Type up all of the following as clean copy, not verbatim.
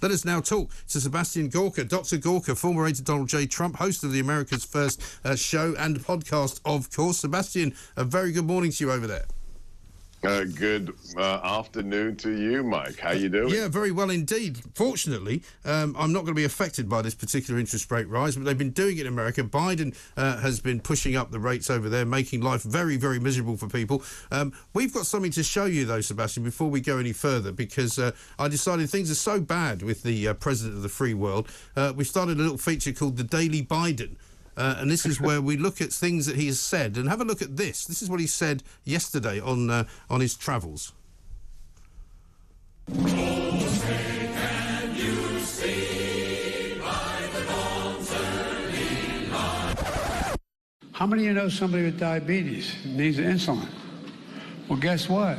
Let us now talk to Sebastian Gorka. Dr. Gorka, former aide to Donald J. Trump, host of the America's First show and podcast, of course. Sebastian, a very good morning to you over there. Good afternoon to you, Mike. How you doing? Yeah, very well indeed. Fortunately, I'm not going to be affected by this particular interest rate rise, but they've been doing it in America. Biden has been pushing up the rates over there, making life very, very miserable for people. We've got something to show you, though, Sebastian, before we go any further, because I decided things are so bad with the president of the free world. We started a little feature called The Daily Biden. And this is where we look at things that he has said. And have a look at this. This is what he said yesterday on his travels. How many of you know somebody with diabetes needs insulin? Well, guess what?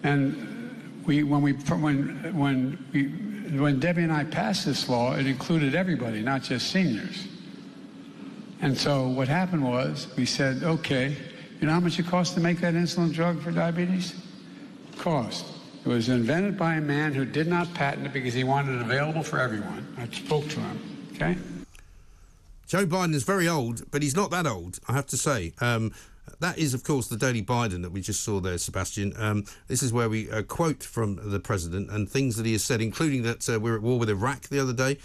And when Debbie and I passed this law, it included everybody, not just seniors. And so what happened was we said, okay, you know how much it costs to make that insulin drug for diabetes? Cost. It was invented by a man who did not patent it because he wanted it available for everyone. I spoke to him, okay? Joe Biden is very old, but he's not that old, I have to say. That is, of course, the Daily Biden that we just saw there, Sebastian. This is where we quote from the president and things that he has said, including that we're at war with Iraq the other day,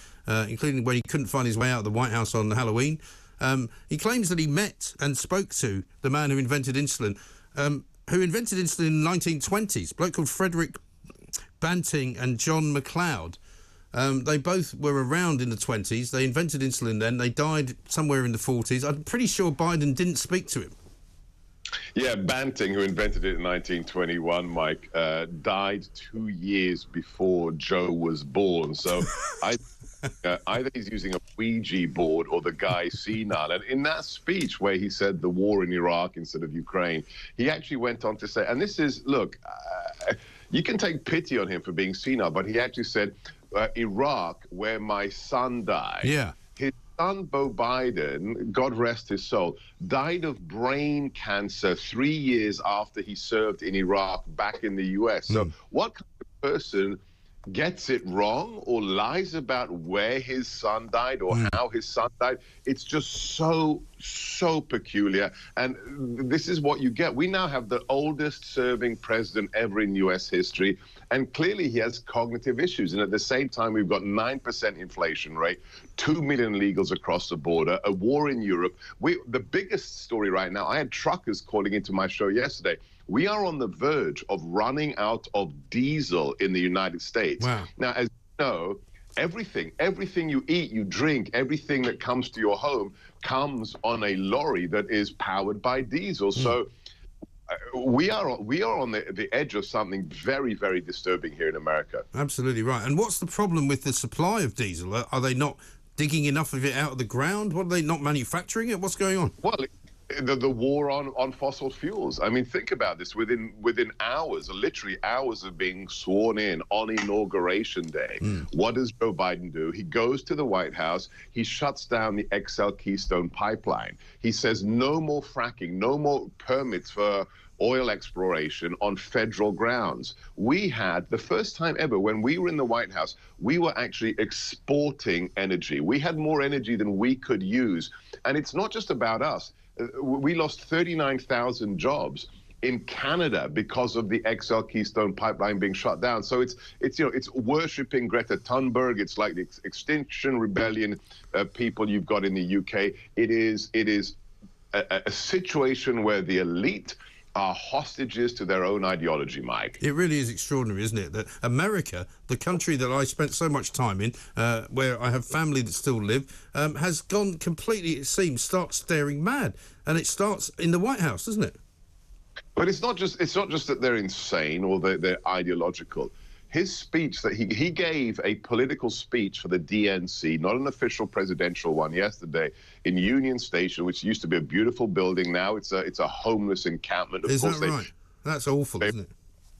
including when he couldn't find his way out of the White House on Halloween. He claims that he met and spoke to the man who invented insulin, in the 1920s, a bloke called Frederick Banting and John McLeod. They both were around in the 20s. They invented insulin then. They died somewhere in the 40s. I'm pretty sure Biden didn't speak to him. Yeah, Banting, who invented it in 1921, Mike, died 2 years before Joe was born. So either he's using a Ouija board or the guy's senile. And in that speech where he said the war in Iraq instead of Ukraine, he actually went on to say, and this is, look, you can take pity on him for being senile, but he actually said, Iraq, where my son died. Yeah. His son, Beau Biden, God rest his soul, died of brain cancer 3 years after he served in Iraq back in the U.S. So what kind of person gets it wrong or lies about where his son died or how his son died? It's just so peculiar. And this is what you get. We now have the oldest serving president ever in U.S. history. And clearly he has cognitive issues. And at the same time, we've got 9% inflation rate, 2 million illegals across the border, a war in Europe. The biggest story right now, I had truckers calling into my show yesterday. We are on the verge of running out of diesel in the United States. Wow. Now, as you know, everything you eat, you drink, everything that comes to your home comes on a lorry that is powered by diesel. So we are on the edge of something very, very disturbing here in America. Absolutely right. And what's the problem with the supply of diesel? Are they not digging enough of it out of the ground? What, are they not manufacturing it? What's going on? Well, the war on fossil fuels. I mean, think about this. Within hours, literally hours of being sworn in on Inauguration Day, what does Joe Biden do? He goes to the White House. He shuts down the XL Keystone pipeline. He says no more fracking, no more permits for oil exploration on federal grounds. We had, the first time ever, when we were in the White House, we were actually exporting energy. We had more energy than we could use. And it's not just about us. We lost 39,000 jobs in Canada because of the XL Keystone pipeline being shut down. So it's worshiping Greta Thunberg. It's like the Extinction Rebellion people you've got in the UK. It is a situation where the elite are hostages to their own ideology, Mike. It really is extraordinary, isn't it? That America, the country that I spent so much time in, where I have family that still live, has gone completely, it seems, starts staring mad. And it starts in the White House, doesn't it? But it's not just that they're insane or they're ideological. His speech that he gave a political speech for the DNC, not an official presidential one, yesterday in Union Station, which used to be a beautiful building. Now it's a homeless encampment. Is that right? That's awful, isn't it?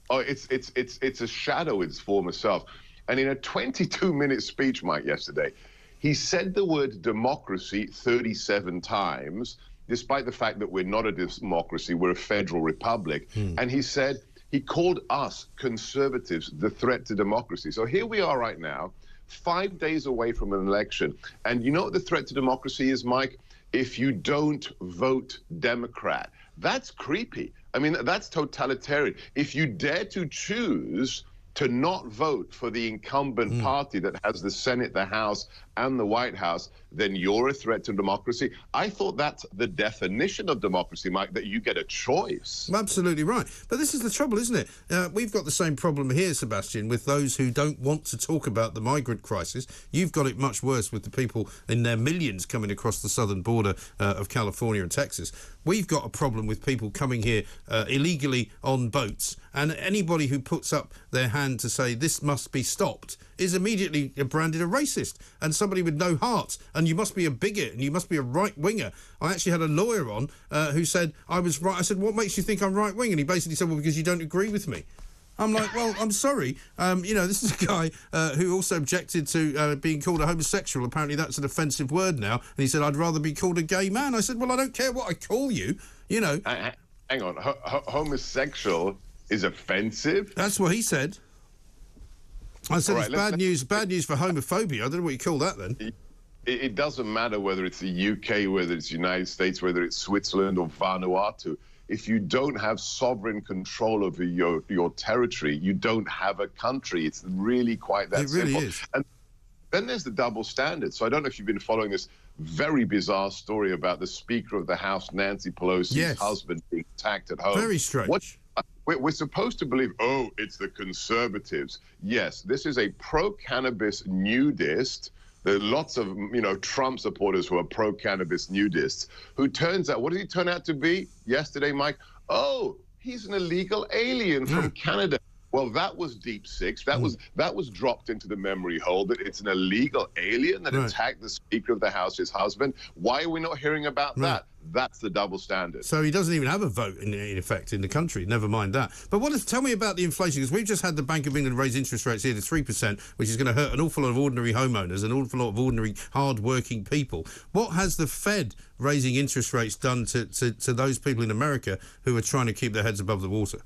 Oh, it's a shadow of its former self. And in a 22-minute speech, Mike, yesterday, he said the word democracy 37 times, despite the fact that we're not a democracy, we're a federal republic. And he said, He called us conservatives the threat to democracy. So here we are right now, 5 days away from an election. And you know what the threat to democracy is, Mike? If you don't vote Democrat. That's creepy. I mean, that's totalitarian. If you dare to choose to not vote for the incumbent party that has the Senate, the House, and the White House, then you're a threat to democracy. I thought that's the definition of democracy, Mike, that you get a choice. Absolutely right. But this is the trouble, isn't it? We've got the same problem here, Sebastian, with those who don't want to talk about the migrant crisis. You've got it much worse with the people in their millions coming across the southern border of California and Texas. We've got a problem with people coming here illegally on boats, and anybody who puts up their hand to say this must be stopped is immediately branded a racist and somebody with no heart, and you must be a bigot and you must be a right-winger. I actually had a lawyer on who said I was right. I said, what makes you think I'm right-wing? And he basically said, well, because you don't agree with me. I'm like, well, I'm sorry. This is a guy who also objected to being called a homosexual. Apparently that's an offensive word now. And he said, I'd rather be called a gay man. I said, well, I don't care what I call you, you know. Hang on. Homosexual is offensive? That's what he said. I said, right, it's bad news for homophobia. I don't know what you call that then. It doesn't matter whether it's the UK, whether it's the United States, whether it's Switzerland or Vanuatu. If you don't have sovereign control over your territory, you don't have a country. It's really quite that simple. It really is. And then there's the double standard. So I don't know if you've been following this very bizarre story about the Speaker of the House, Nancy Pelosi's husband, being attacked at home. Very strange. We're supposed to believe, oh, it's the conservatives. Yes, this is a pro-cannabis nudist. There are lots of, Trump supporters who are pro-cannabis nudists, who turns out, what did he turn out to be yesterday, Mike? Oh, he's an illegal alien from Canada. Well, that was deep six. That was dropped into the memory hole, that it's an illegal alien that attacked the Speaker of the House, his husband. Why are we not hearing about that? That's the double standard. So he doesn't even have a vote, in effect, in the country. Never mind that. But tell me about the inflation, because we've just had the Bank of England raise interest rates here to 3%, which is going to hurt an awful lot of ordinary homeowners, an awful lot of ordinary, hard-working people. What has the Fed raising interest rates done to those people in America who are trying to keep their heads above the water?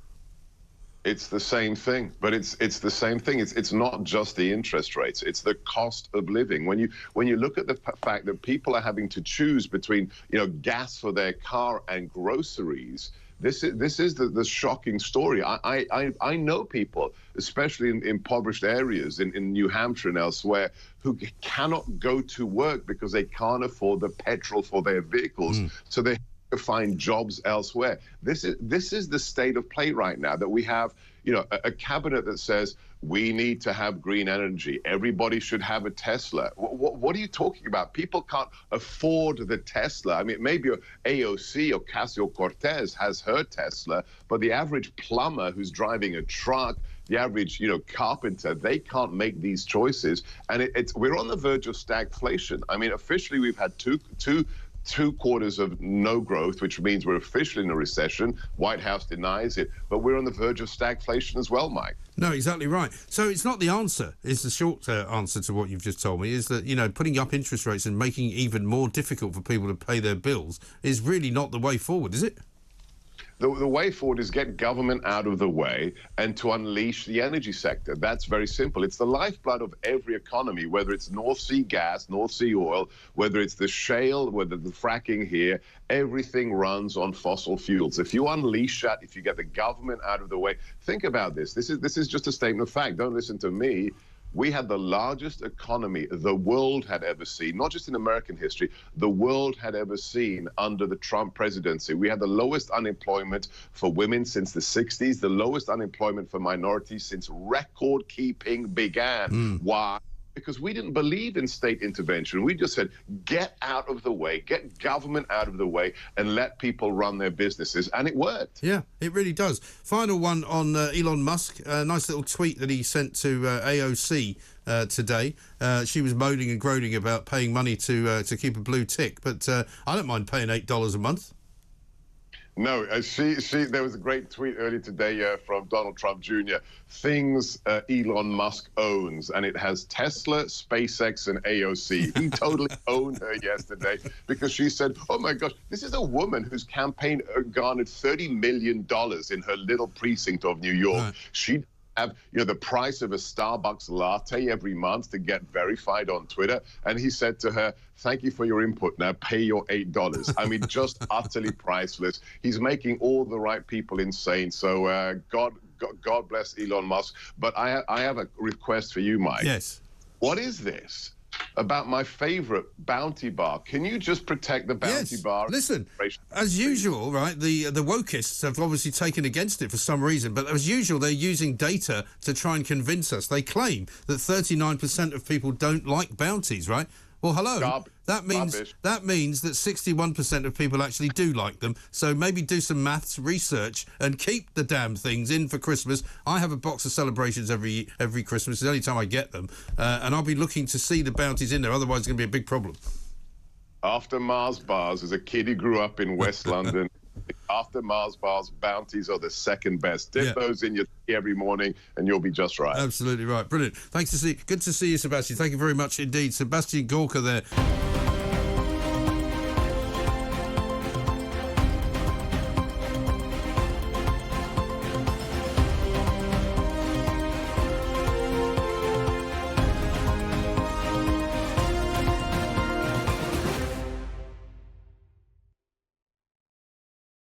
It's the same thing, but it's the same thing. It's not just the interest rates; it's the cost of living. When you look at the fact that people are having to choose between gas for their car and groceries, this is the shocking story. I know people, especially in impoverished areas in New Hampshire and elsewhere, who cannot go to work because they can't afford the petrol for their vehicles. So they to find jobs elsewhere. This is the state of play right now, that we have a cabinet that says we need to have green energy. Everybody should have a Tesla. What are you talking about? People can't afford the Tesla. I mean, maybe AOC or Ocasio-Cortez has her Tesla, but the average plumber who's driving a truck, the average carpenter, they can't make these choices. And we're on the verge of stagflation. I mean, officially we've had two quarters of no growth, which means we're officially in a recession. White House denies it, but we're on the verge of stagflation as well, Mike. No, exactly right. So it's not the answer. It's the short answer to what you've just told me, is that, putting up interest rates and making it even more difficult for people to pay their bills is really not the way forward, is it? The way forward is get government out of the way and to unleash the energy sector. That's very simple. It's the lifeblood of every economy, whether it's North Sea gas, North Sea oil, whether it's the shale, whether the fracking here, everything runs on fossil fuels. If you unleash that, if you get the government out of the way, think about this. This is just a statement of fact. Don't listen to me. We had the largest economy the world had ever seen, not just in American history, the world had ever seen under the Trump presidency. We had the lowest unemployment for women since the 60s, the lowest unemployment for minorities since record keeping began. Why? Because we didn't believe in state intervention. We just said, get out of the way, get government out of the way, and let people run their businesses. And it worked. Yeah, it really does. Final one on Elon Musk. A nice little tweet that he sent to AOC today. She was moaning and groaning about paying money to keep a blue tick, but I don't mind paying $8 a month. No, there was a great tweet earlier today from Donald Trump Jr. Things Elon Musk owns, and it has Tesla, SpaceX, and AOC. He totally owned her yesterday because she said, oh my gosh, this is a woman whose campaign garnered $30 million in her little precinct of New York. Right. She have the price of a Starbucks latte every month to get verified on Twitter. And he said to her, thank you for your input. Now pay your $8. I mean, just utterly priceless. He's making all the right people insane. So God bless Elon Musk. But I have a request for you, Mike. Yes. What is this about my favorite Bounty Bar? Can you just protect the Bounty Bar? Listen, as usual, right, the wokists have obviously taken against it for some reason, but as usual, they're using data to try and convince us. They claim that 39% of people don't like bounties, right? Well, hello. That means that 61% of people actually do like them. So maybe do some maths research and keep the damn things in for Christmas. I have a box of celebrations every Christmas. It's the only time I get them, and I'll be looking to see the bounties in there. Otherwise, it's going to be a big problem. After Mars bars, as a kid who grew up in West London, after Mars bars, bounties are the second best. Dip those in your tea every morning, and you'll be just right. Absolutely right. Brilliant. Good to see you, Sebastian. Thank you very much indeed. Sebastian Gorka there.